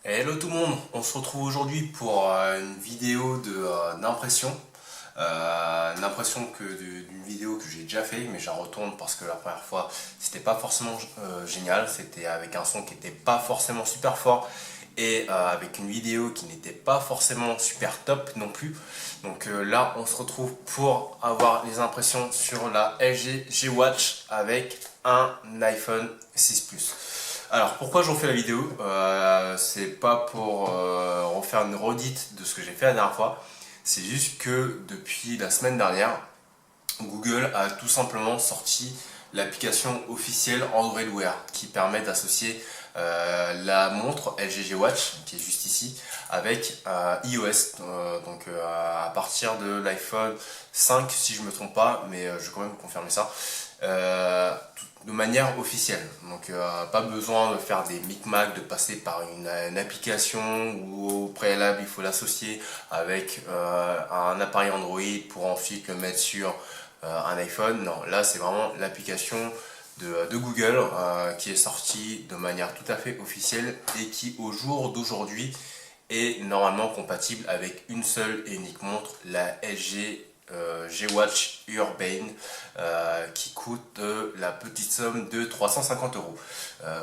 Hello tout le monde, on se retrouve aujourd'hui pour une vidéo d'impression. Une impression d'une vidéo que j'ai déjà fait, mais je la retourne parce que la première fois c'était pas forcément génial, c'était avec un son qui n'était pas forcément super fort et avec une vidéo qui n'était pas forcément super top non plus. Donc là on se retrouve pour avoir les impressions sur la LG G-Watch avec un iPhone 6 Plus. Alors pourquoi j'en fais la vidéo? C'est pas pour refaire une redite de ce que j'ai fait la dernière fois. C'est juste que depuis la semaine dernière, Google a tout simplement sorti l'application officielle Android Wear qui permet d'associer la montre LG G Watch qui est juste ici avec iOS. À partir de l'iPhone 5 si je me trompe pas, mais je vais quand même confirmer ça. De manière officielle. Donc pas besoin de faire des micmacs, de passer par une application où au préalable il faut l'associer avec un appareil Android pour ensuite le mettre sur un iPhone. Non, là c'est vraiment l'application de Google qui est sortie de manière tout à fait officielle et qui au jour d'aujourd'hui est normalement compatible avec une seule et unique montre, la LG G-Watch Urbane qui coûte la petite somme de 350 euros.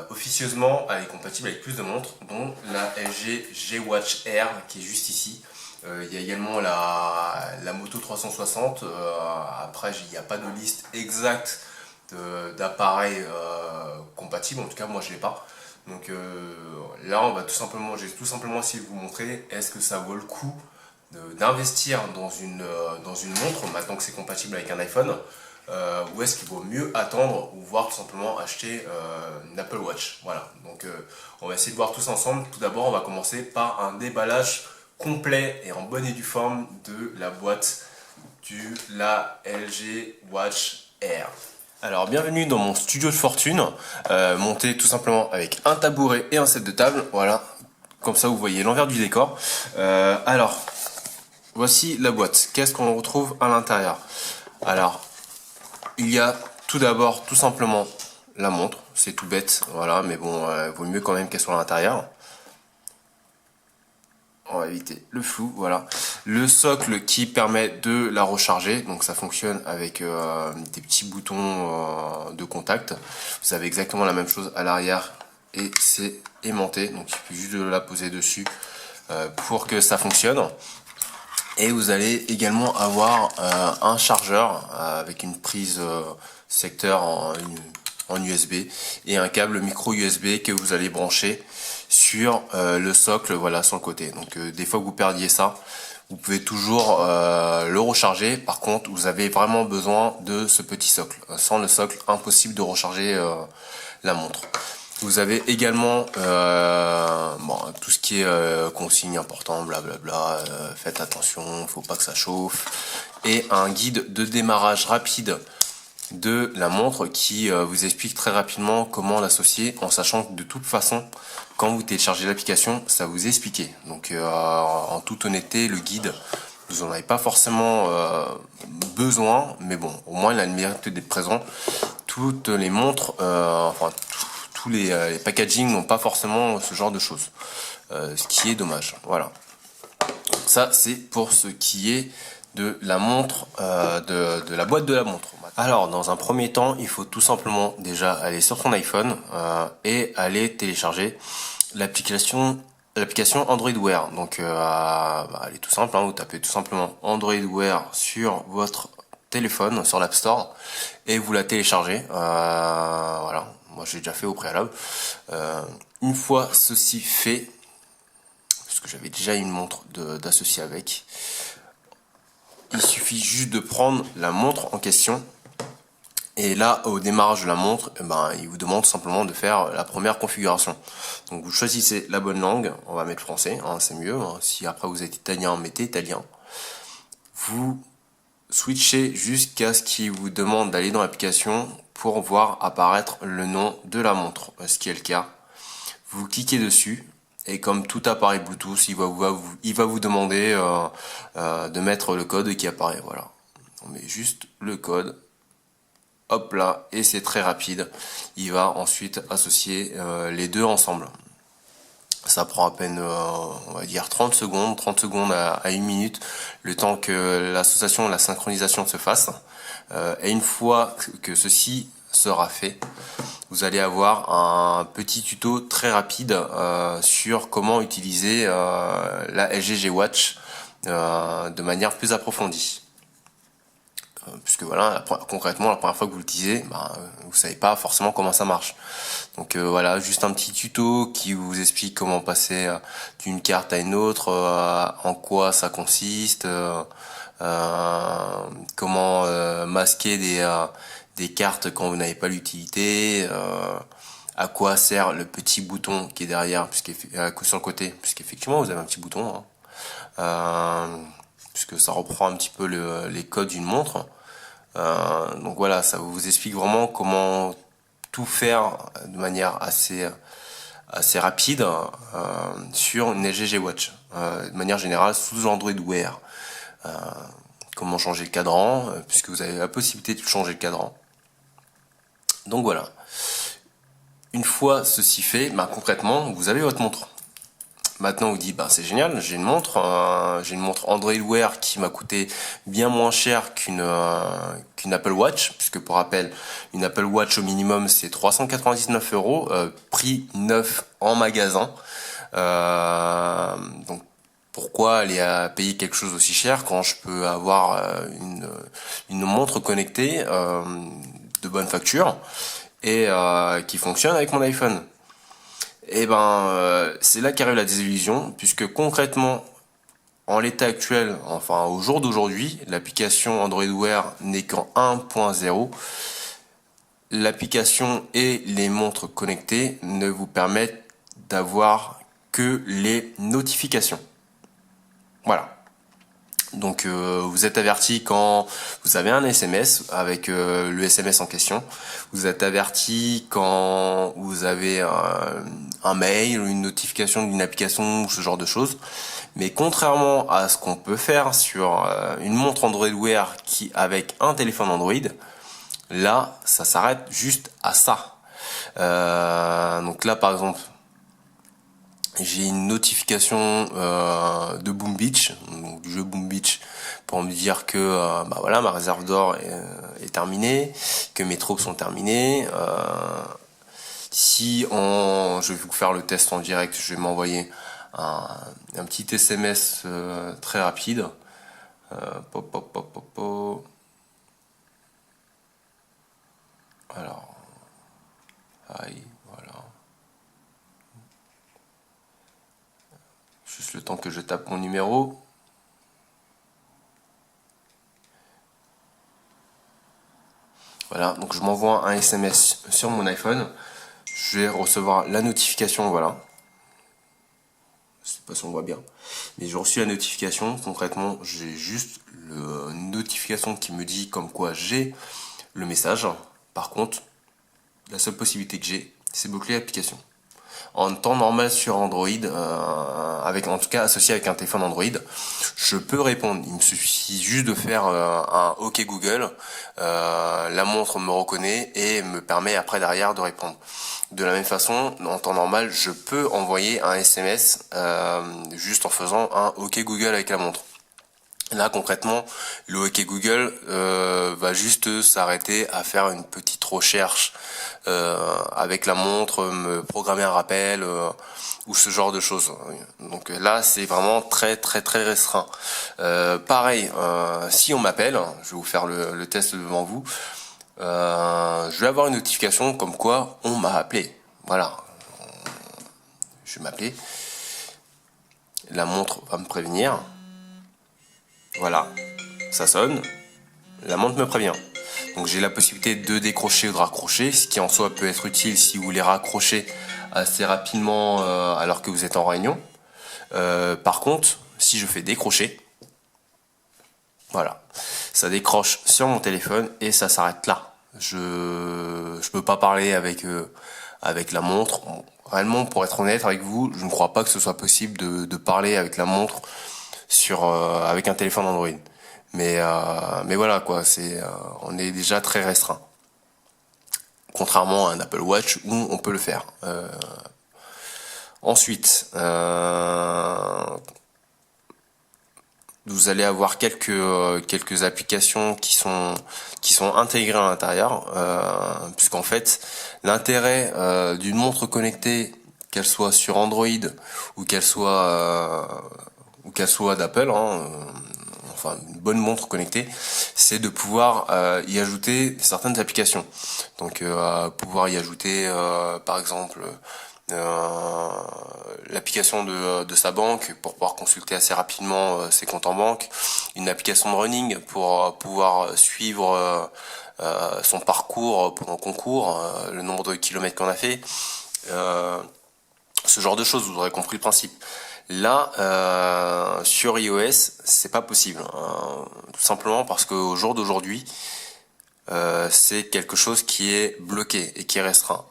Officieusement, elle est compatible avec plus de montres, dont la LG G-Watch Air qui est juste ici. Il y a également la Moto 360. Après, il n'y a pas de liste exacte d'appareils compatibles. En tout cas, moi, je ne l'ai pas. Donc là, j'ai tout simplement essayé de vous montrer est-ce que ça vaut le coup d'investir dans une montre maintenant que c'est compatible avec un iPhone ou est-ce qu'il vaut mieux attendre ou voir tout simplement acheter une Apple Watch. Voilà, donc on va essayer de voir tous ensemble. Tout d'abord, on va commencer par un déballage complet et en bonne et due forme de la boîte la LG Watch Air. Alors bienvenue dans mon studio de fortune, monté tout simplement avec un tabouret et un set de table, voilà, comme ça vous voyez l'envers du décor. Alors, voici la boîte, qu'est-ce qu'on retrouve à l'intérieur? Alors, il y a tout d'abord tout simplement la montre, c'est tout bête, voilà, mais bon, vaut mieux quand même qu'elle soit à l'intérieur. On va éviter le flou, voilà. Le socle qui permet de la recharger, donc ça fonctionne avec des petits boutons de contact. Vous avez exactement la même chose à l'arrière et c'est aimanté, donc il suffit juste de la poser dessus pour que ça fonctionne. Et vous allez également avoir un chargeur avec une prise secteur en USB et un câble micro USB que vous allez brancher sur le socle, voilà, sur le côté. Donc des fois que vous perdiez ça, vous pouvez toujours le recharger. Par contre, vous avez vraiment besoin de ce petit socle. Sans le socle, impossible de recharger la montre. Vous avez également tout ce qui est consignes importantes, blablabla, faites attention, faut pas que ça chauffe. Et un guide de démarrage rapide de la montre qui vous explique très rapidement comment l'associer, en sachant que de toute façon, quand vous téléchargez l'application, ça vous est expliqué. Donc en toute honnêteté, le guide, vous n'en avez pas forcément besoin, mais bon, au moins il a le mérite d'être présent. Toutes les montres, tous les packaging n'ont pas forcément ce genre de choses, ce qui est dommage. Voilà. Ça, c'est pour ce qui est de la montre, de la boîte de la montre. Alors, dans un premier temps, il faut tout simplement déjà aller sur son iPhone et aller télécharger l'application Android Wear. Donc, elle est tout simple. Vous tapez tout simplement Android Wear sur votre téléphone, sur l'App Store, et vous la téléchargez. Voilà. Moi, j'ai déjà fait au préalable. Une fois ceci fait, parce que j'avais déjà une montre d'associer avec, il suffit juste de prendre la montre en question. Et là, au démarrage de la montre, il vous demande simplement de faire la première configuration. Donc vous choisissez la bonne langue, on va mettre français, c'est mieux. Si après vous êtes italien, mettez italien. Vous switchez jusqu'à ce qu'il vous demande d'aller dans l'application pour voir apparaître le nom de la montre, ce qui est le cas. Vous cliquez dessus. Et comme tout appareil Bluetooth, il va vous demander de mettre le code qui apparaît. Voilà. On met juste le code. Hop là. Et c'est très rapide. Il va ensuite associer les deux ensemble. Ça prend à peine, on va dire 30 secondes à 1 minute, le temps que l'association, la synchronisation se fasse. Et une fois que ceci sera fait, vous allez avoir un petit tuto très rapide sur comment utiliser la LG G Watch de manière plus approfondie. Puisque voilà, concrètement, la première fois que vous l'utilisez, vous savez pas forcément comment ça marche. Donc voilà, juste un petit tuto qui vous explique comment passer d'une carte à une autre, en quoi ça consiste, comment masquer des cartes quand vous n'avez pas l'utilité, à quoi sert le petit bouton qui est derrière, sur le côté, puisqu'effectivement vous avez un petit bouton, hein. Puisque ça reprend un petit peu les codes d'une montre. Donc voilà, ça vous explique vraiment comment tout faire de manière assez rapide sur une LG G Watch. De manière générale, sous Android Wear. Comment changer le cadran, puisque vous avez la possibilité de changer le cadran. Donc voilà. Une fois ceci fait, concrètement, vous avez votre montre. Maintenant, on vous dit, c'est génial, j'ai une montre Android Wear qui m'a coûté bien moins cher qu'une Apple Watch, puisque pour rappel, une Apple Watch au minimum c'est 399 euros, prix neuf en magasin. Donc pourquoi aller à payer quelque chose aussi cher quand je peux avoir une montre connectée de bonne facture et qui fonctionne avec mon iPhone. Et c'est là qu'arrive la désillusion, puisque concrètement, en l'état actuel, enfin au jour d'aujourd'hui, l'application Android Wear n'est qu'en 1.0. L'application et les montres connectées ne vous permettent d'avoir que les notifications. Voilà. Donc vous êtes averti quand vous avez un SMS avec le SMS en question. Vous êtes averti quand vous avez un mail ou une notification d'une application ou ce genre de choses. Mais contrairement à ce qu'on peut faire sur une montre Android Wear qui avec un téléphone Android, là ça s'arrête juste à ça. Donc là par exemple, j'ai une notification de Boom Beach, donc du jeu Boom Beach, pour me dire que voilà, ma réserve d'or est terminée, que mes troupes sont terminées. Je vais vous faire le test en direct, je vais m'envoyer un petit SMS très rapide. Pop, pop, pop, pop, pop. Alors, aïe, voilà. Juste le temps que je tape mon numéro. Voilà, donc je m'envoie un SMS sur mon iPhone. Je vais recevoir la notification, voilà. Je sais pas si on voit bien. Mais j'ai reçu la notification. Concrètement, j'ai juste une notification qui me dit comme quoi j'ai le message. Par contre, la seule possibilité que j'ai, c'est boucler l'application. En temps normal sur Android, en tout cas associé avec un téléphone Android, je peux répondre. Il me suffit juste de faire un OK Google, la montre me reconnaît et me permet après derrière de répondre. De la même façon, en temps normal, je peux envoyer un SMS juste en faisant un OK Google avec la montre. Là concrètement, le OK Google va juste s'arrêter à faire une petite recherche avec la montre, me programmer un rappel ou ce genre de choses. Donc là, c'est vraiment très très très restreint. Pareil, si on m'appelle, je vais vous faire le test devant vous. Je vais avoir une notification comme quoi on m'a appelé. Voilà, je vais m'appeler. La montre va me prévenir. Voilà, ça sonne, la montre me prévient. Donc j'ai la possibilité de décrocher ou de raccrocher, ce qui en soi peut être utile si vous voulez raccrocher assez rapidement alors que vous êtes en réunion. Par contre, si je fais décrocher, voilà, ça décroche sur mon téléphone et ça s'arrête là. Je peux pas parler avec la montre. Bon, réellement, pour être honnête avec vous, je ne crois pas que ce soit possible de parler avec la montre avec un téléphone Android. Mais voilà quoi, on est déjà très restreint. Contrairement à un Apple Watch où on peut le faire. Ensuite, vous allez avoir quelques applications qui sont intégrées à l'intérieur, puisqu'en fait l'intérêt d'une montre connectée, qu'elle soit sur Android ou qu'elle soit d'Apple, enfin une bonne montre connectée, c'est de pouvoir y ajouter certaines applications. Donc pouvoir y ajouter par exemple l'application de sa banque pour pouvoir consulter assez rapidement ses comptes en banque, une application de running pour pouvoir suivre son parcours pendant qu'on court, le nombre de kilomètres qu'on a fait, ce genre de choses, vous aurez compris le principe. Là, sur iOS, c'est pas possible, tout simplement parce qu'au jour d'aujourd'hui, c'est quelque chose qui est bloqué et qui est restreint.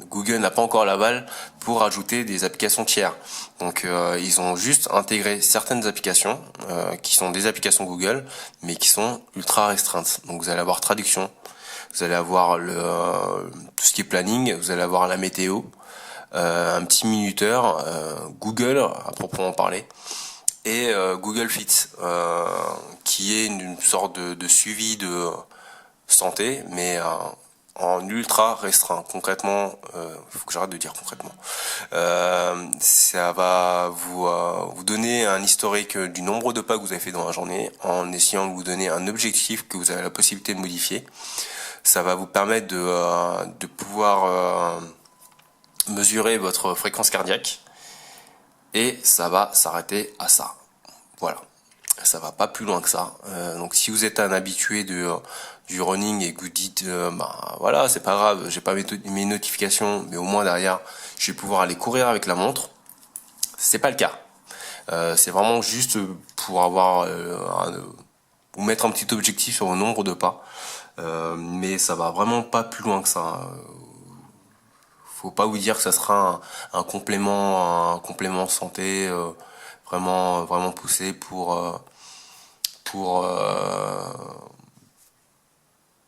Google n'a pas encore l'aval pour ajouter des applications tiers. Donc ils ont juste intégré certaines applications qui sont des applications Google, mais qui sont ultra restreintes. Donc vous allez avoir traduction, vous allez avoir tout ce qui est planning, vous allez avoir la météo, un petit minuteur, Google à proprement parler, et Google Fit, qui est une sorte de suivi de santé, mais en ultra restreint. Concrètement, faut que j'arrête de dire concrètement. Ça va vous donner un historique du nombre de pas que vous avez fait dans la journée, en essayant de vous donner un objectif que vous avez la possibilité de modifier. Ça va vous permettre de pouvoir mesurer votre fréquence cardiaque, et ça va s'arrêter à ça. Voilà. Ça va pas plus loin que ça. Donc si vous êtes un habitué du running et que vous dites voilà, c'est pas grave, j'ai pas mes notifications, mais au moins derrière je vais pouvoir aller courir avec la montre, c'est pas le cas. C'est vraiment juste pour avoir vous mettre un petit objectif sur le nombre de pas, mais ça va vraiment pas plus loin que ça. Faut pas vous dire que ça sera un complément santé vraiment poussé pour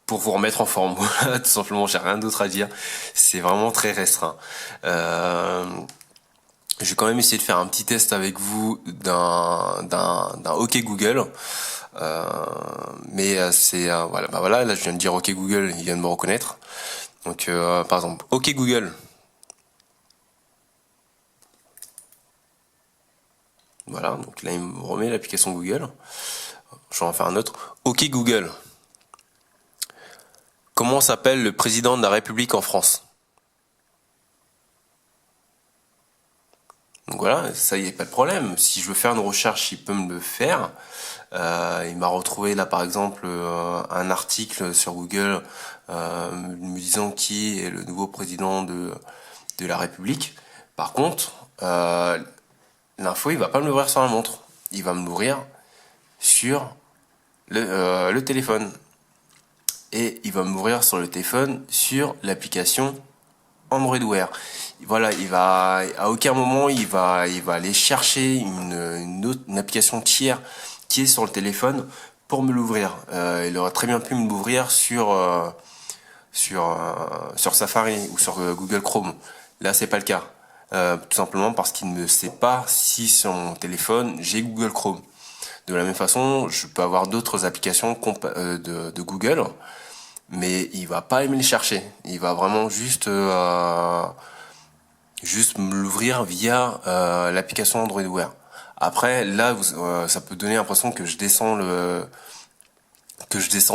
vous remettre en forme. Voilà, tout simplement, j'ai rien d'autre à dire. C'est vraiment très restreint. Je vais quand même essayer de faire un petit test avec vous d'un OK Google. Mais c'est voilà, là je viens de dire OK Google, il vient de me reconnaître. Donc par exemple, OK Google. Voilà, donc là il me remet l'application Google. Je vais en faire un autre. OK Google. Comment s'appelle le président de la République en France? Donc voilà, ça y est, pas de problème. Si je veux faire une recherche, il peut me le faire. Il m'a retrouvé là par exemple un article sur Google me disant qui est le nouveau président de la République. Par contre, l'info, il va pas me l'ouvrir sur la montre. Il va me l'ouvrir sur le téléphone. Et il va m'ouvrir sur le téléphone sur l'application Android Wear. Voilà, à aucun moment il va aller chercher une application tiers qui est sur le téléphone pour me l'ouvrir. Il aurait très bien pu me l'ouvrir sur Safari ou sur Google Chrome. Là, c'est pas le cas. Tout simplement parce qu'il ne sait pas si sur mon téléphone j'ai Google Chrome. De la même façon, je peux avoir d'autres applications de Google, mais il va pas aimer les chercher. Il va vraiment juste me l'ouvrir via l'application Android Wear. Après, là, ça peut donner l'impression que je descends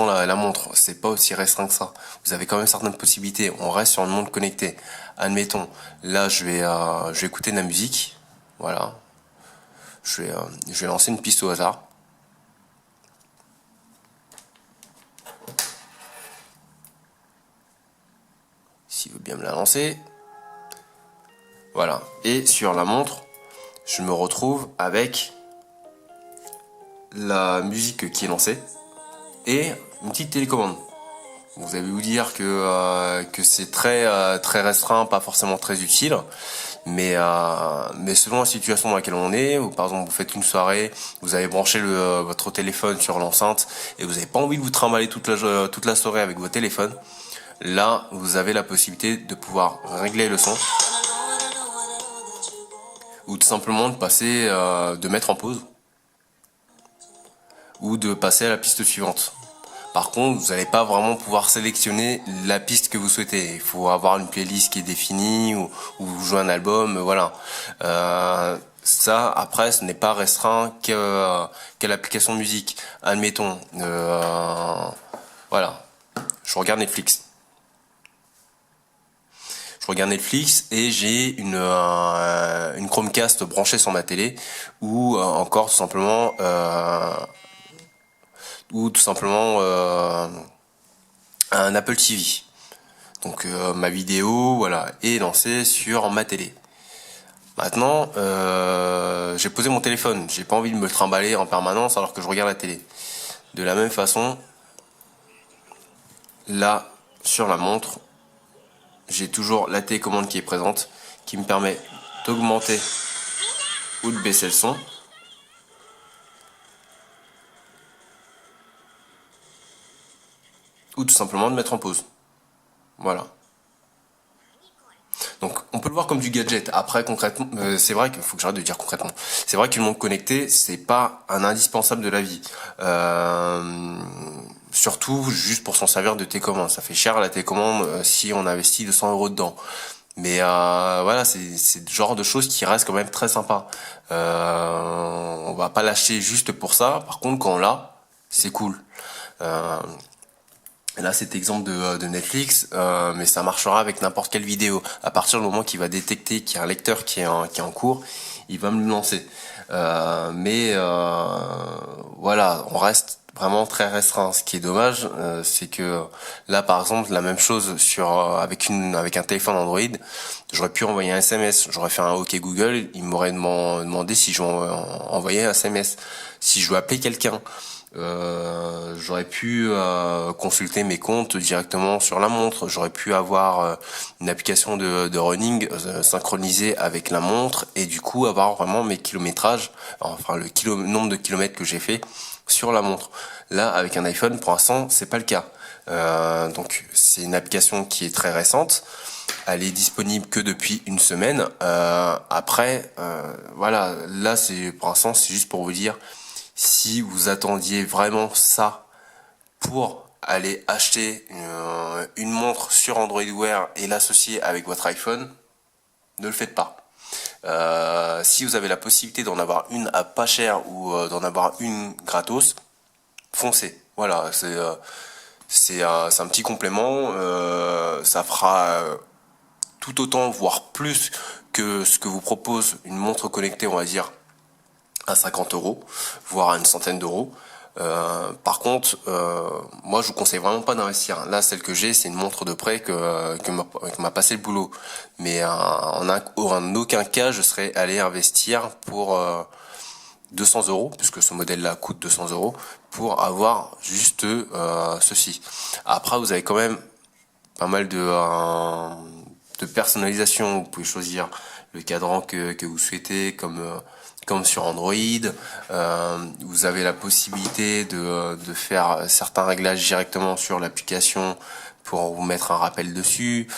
la montre. C'est pas aussi restreint que ça. Vous avez quand même certaines possibilités. On reste sur une montre connectée. Admettons, là, je vais écouter de la musique. Voilà. Je vais lancer une piste au hasard. S'il veut bien me la lancer. Voilà. Et sur la montre, je me retrouve avec la musique qui est lancée et une petite télécommande. Vous allez vous dire que c'est très restreint, pas forcément très utile, mais selon la situation dans laquelle on est, ou par exemple vous faites une soirée, vous avez branché votre téléphone sur l'enceinte et vous n'avez pas envie de vous trimballer toute la soirée avec votre téléphone, là vous avez la possibilité de pouvoir régler le son ou tout simplement de mettre en pause, ou de passer à la piste suivante. Par contre, vous n'allez pas vraiment pouvoir sélectionner la piste que vous souhaitez. Il faut avoir une playlist qui est définie ou vous jouez un album, voilà. Ça, après, ce n'est pas restreint qu'à l'application musique. Admettons, voilà, je regarde Netflix. Je regarde Netflix et j'ai une Chromecast branchée sur ma télé ou encore tout simplement un Apple TV. Donc ma vidéo, voilà, est lancée sur ma télé. Maintenant, j'ai posé mon téléphone. J'ai pas envie de me le trimballer en permanence alors que je regarde la télé. De la même façon, là, sur la montre, j'ai toujours la télécommande qui est présente, qui me permet d'augmenter ou de baisser le son. Ou tout simplement de mettre en pause. Voilà. Donc on peut le voir comme du gadget. Après concrètement, c'est vrai qu'il faut que j'arrête de dire concrètement. C'est vrai qu'une montre connectée, c'est pas un indispensable de la vie. Surtout juste pour s'en servir de télécommande. Ça fait cher la télécommande si on investit 200 € dedans. Mais voilà, c'est le genre de choses qui reste quand même très sympa. On va pas l'acheter juste pour ça. Par contre, quand on l'a, c'est cool. Là, c'est exemple de Netflix, mais ça marchera avec n'importe quelle vidéo. À partir du moment qu'il va détecter qu'il y a un lecteur qui est en cours, il va me le lancer. Voilà, on reste vraiment très restreint. Ce qui est dommage, c'est que là, par exemple, la même chose avec un téléphone Android, j'aurais pu envoyer un SMS, j'aurais fait un OK Google, il m'aurait demandé si je envoyais un SMS, si je veux appeler quelqu'un. J'aurais pu consulter mes comptes directement sur la montre. J'aurais pu avoir une application de running synchronisée avec la montre et du coup avoir vraiment mes kilométrages, enfin nombre de kilomètres que j'ai fait sur la montre. Là, avec un iPhone, pour l'instant, c'est pas le cas. Donc, c'est une application qui est très récente. Elle est disponible que depuis une semaine. Voilà, là, pour l'instant, c'est juste pour vous dire. Si vous attendiez vraiment ça pour aller acheter une montre sur Android Wear et l'associer avec votre iPhone, ne le faites pas. Si vous avez la possibilité d'en avoir une à pas cher ou d'en avoir une gratos, foncez. Voilà, c'est un petit complément. Ça fera tout autant, voire plus que ce que vous propose une montre connectée, on va dire, à 50 €, voire à une centaine d'euros. Par contre, moi je vous conseille vraiment pas d'investir. Là, celle que j'ai, c'est une montre de prêt que m'a passé le boulot. Mais en aucun cas, je serais allé investir pour 200 €, puisque ce modèle-là coûte 200 € pour avoir juste ceci. Après, vous avez quand même pas mal de personnalisation. Vous pouvez choisir le cadran que vous souhaitez, comme sur Android. Vous avez la possibilité de faire certains réglages directement sur l'application pour vous mettre un rappel dessus,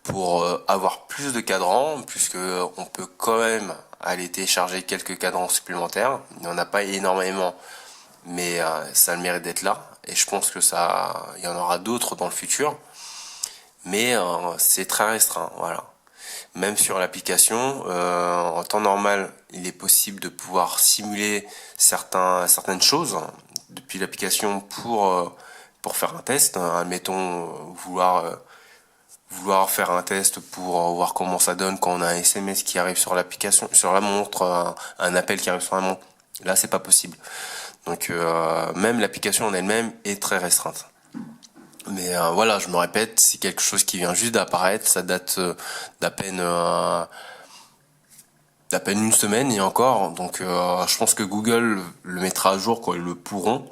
pour avoir plus de cadrans, puisque on peut quand même aller télécharger quelques cadrans supplémentaires. Il n'y en a pas énormément, mais ça a le mérite d'être là. Et je pense que il y en aura d'autres dans le futur. Mais c'est très restreint, voilà. Même sur l'application, en temps normal, il est possible de pouvoir simuler certaines choses depuis l'application pour faire un test. Admettons vouloir faire un test pour voir comment ça donne quand on a un SMS qui arrive sur l'application, sur la montre, un appel qui arrive sur la montre. Là, c'est pas possible. Donc même l'application en elle-même est très restreinte. Mais voilà, je me répète, c'est quelque chose qui vient juste d'apparaître, ça date d'à peine une semaine et encore, donc je pense que Google le mettra à jour quand ils le pourront.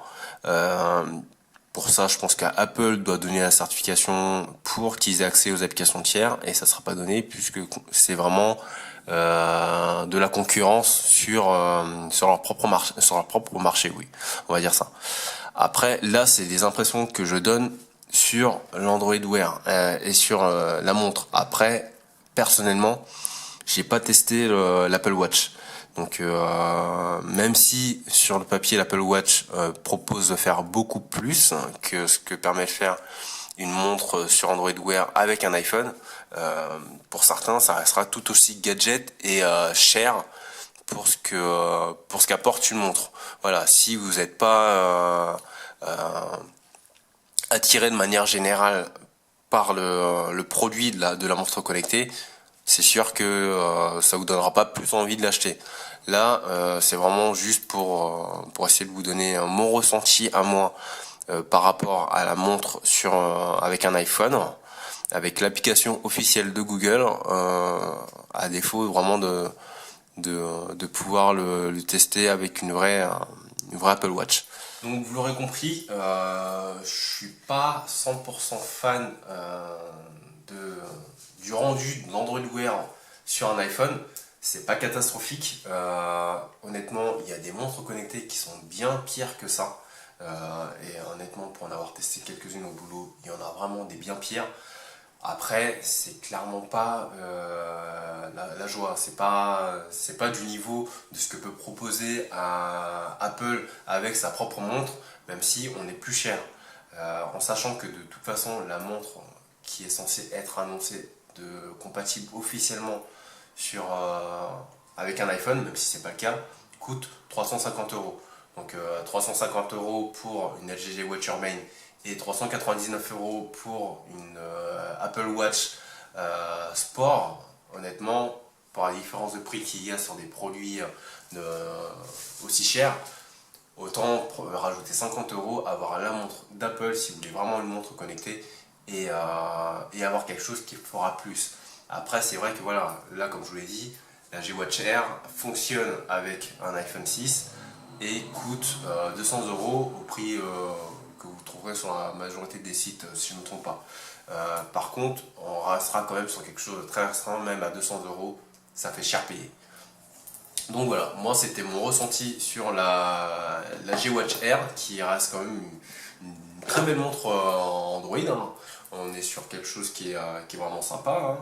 Pour ça, je pense qu'Apple doit donner la certification pour qu'ils aient accès aux applications tiers et ça sera pas donné puisque c'est vraiment de la concurrence sur leur propre marché, oui, on va dire ça. Après, là, c'est des impressions que je donne sur l'Android Wear et sur la montre. Après, personnellement, j'ai pas testé l'Apple Watch. Donc même si sur le papier l'Apple Watch propose de faire beaucoup plus que ce que permet de faire une montre sur Android Wear avec un iPhone, pour certains ça restera tout aussi gadget et cher pour ce qu'apporte une montre. Voilà, si vous n'êtes pas attiré de manière générale par le produit de la montre connectée, c'est sûr que ça vous donnera pas plus envie de l'acheter. Là, c'est vraiment juste pour essayer de vous donner mon ressenti à moi par rapport à la montre avec un iPhone, avec l'application officielle de Google, à défaut vraiment de pouvoir le tester avec une vraie Apple Watch. Donc vous l'aurez compris, je suis pas 100% fan du rendu de l'Android Wear sur un iPhone. C'est pas catastrophique. Honnêtement, il y a des montres connectées qui sont bien pires que ça. Et honnêtement, pour en avoir testé quelques-unes au boulot, il y en a vraiment des bien pires. Après, c'est clairement pas la joie. C'est pas du niveau de ce que peut proposer Apple avec sa propre montre, même si on est plus cher. En sachant que de toute façon, la montre qui est censée être annoncée compatible officiellement avec un iPhone, même si c'est pas le cas, coûte 350 €. Donc 350 € pour une LG G Watcher Main et 399 € pour une Apple Watch Sport. Honnêtement, par la différence de prix qu'il y a sur des produits aussi chers, autant rajouter 50 €, avoir la montre d'Apple si vous voulez vraiment une montre connectée et avoir quelque chose qui fera plus. Après, c'est vrai que voilà, là comme je vous l'ai dit, la G Watch Air fonctionne avec un iPhone 6 et coûte 200 € au prix que vous trouverez sur la majorité des sites, si je ne me trompe pas. Par contre, on restera quand même sur quelque chose de très restreint, même à 200 €, ça fait cher payer. Donc voilà, moi c'était mon ressenti sur la G Watch Air, qui reste quand même une très belle montre Android, hein. On est sur quelque chose qui est vraiment sympa,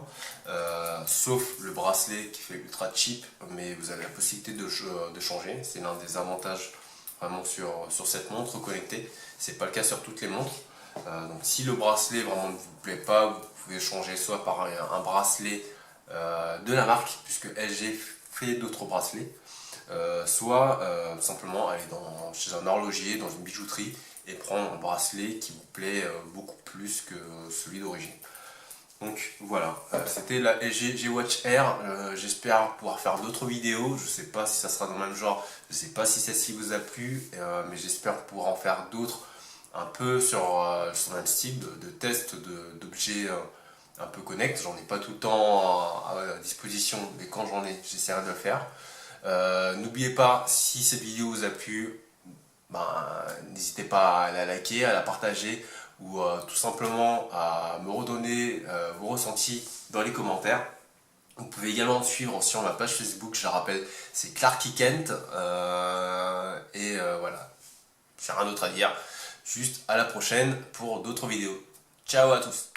hein. Sauf le bracelet qui fait ultra cheap, mais vous avez la possibilité de changer. C'est l'un des avantages vraiment sur cette montre connectée. C'est pas le cas sur toutes les montres. Donc si le bracelet vraiment ne vous plaît pas, vous pouvez changer soit par un bracelet de la marque, puisque LG fait d'autres bracelets, soit simplement aller chez un horloger, dans une bijouterie, et prendre un bracelet qui vous plaît beaucoup plus que celui d'origine. Donc voilà, c'était la LG G Watch Air. J'espère pouvoir faire d'autres vidéos. Je ne sais pas si ça sera dans le même genre, je ne sais pas si celle-ci vous a plu, mais j'espère pouvoir en faire d'autres un peu sur le même style de test d'objets un peu connect. J'en ai pas tout le temps à disposition, mais quand j'en ai, j'essaierai de le faire. N'oubliez pas, si cette vidéo vous a plu, n'hésitez pas à la liker, à la partager, ou tout simplement à me redonner vos ressentis dans les commentaires. Vous pouvez également me suivre sur ma page Facebook, je la rappelle, c'est Clarky Kent. Voilà, j'ai rien d'autre à dire. Juste à la prochaine pour d'autres vidéos. Ciao à tous!